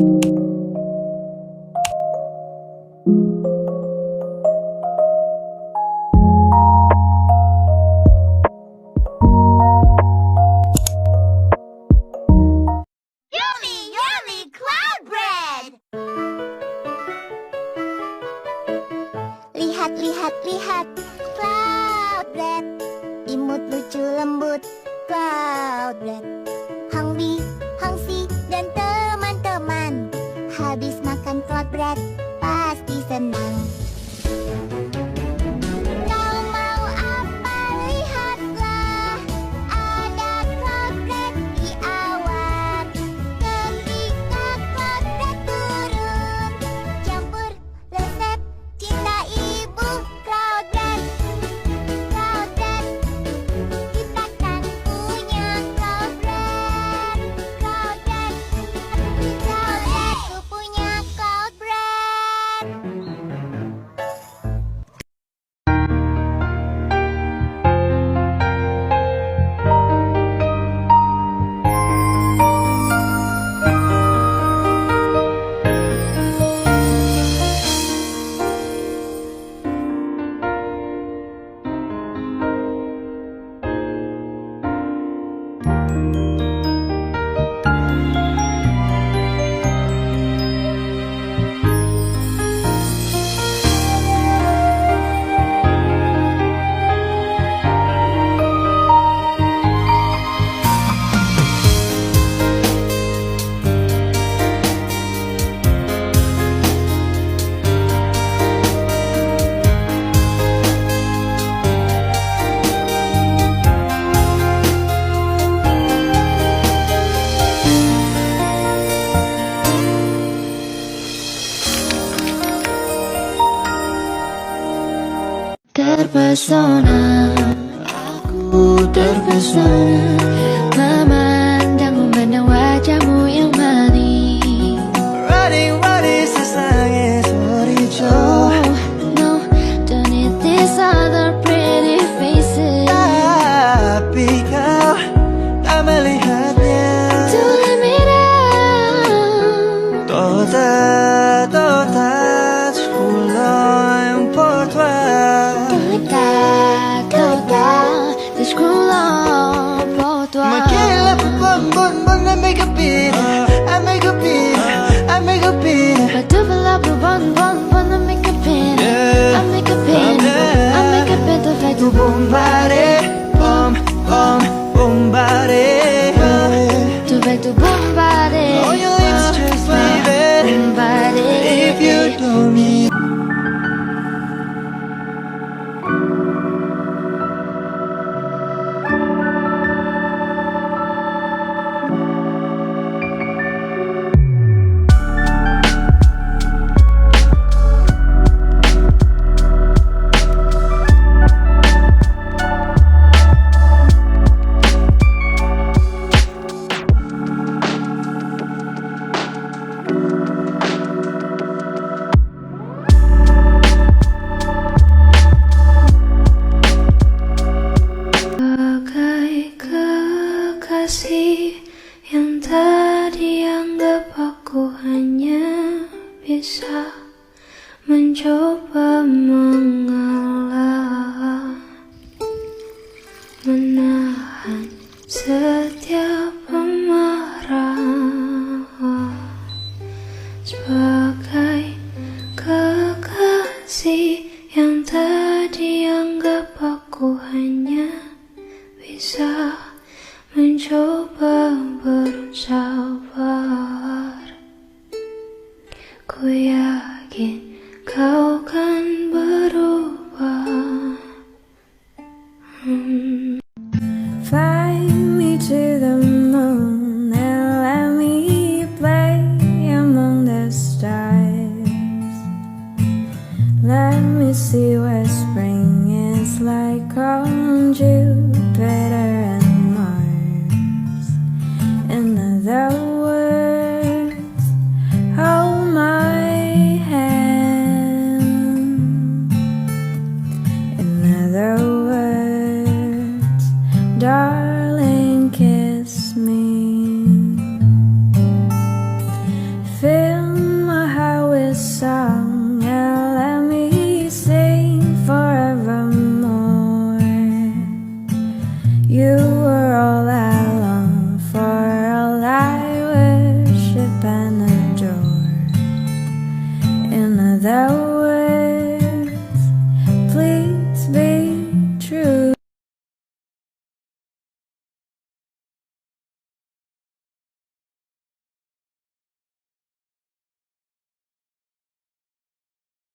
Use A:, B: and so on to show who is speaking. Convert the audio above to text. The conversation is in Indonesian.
A: Lihat, lihat, lihat, cloud bread, imut lucu lembut, cloud bread. Hungry, Hangsi dan teman-teman habis makan cloud bread pasti senang. Kau mau apa? Lihatlah, ada cloud bread di awan. Ketika cloud bread turun, campur resep cinta ibu. Cloud bread, cloud bread, kita kan punya cloud bread. Cloud bread, cloud bread, ku punya cloud bread.
B: Terpesona, aku terpesona memandang wajahmu yang manis.
C: Running 세상에 소리쳐.
B: No, don't need these other pretty faces.
C: Tapi kau tak melihatnya.
B: To let me down.
C: Toda sekolah yang portua.
B: Total, descrulo por toi.
C: Maquila bon, I make a beat, I make a beat, I make a beat.
B: But do the love, bon, I make a pin. I make a pin, I make a pin to fight to
C: bombare, bombare.
B: to fight to bombare.
C: All your lips just leave it. If you don't need.
B: Bagai kekasih yang tadi anggap aku hanya bisa mencoba mengalah, menahan setiap amarah. Sebagai kekasih yang tadi anggap aku hanya bisa mencoba bersabar. Ku yakin kau kan berubah.
D: Fly me to the moon and let me play among the stars. without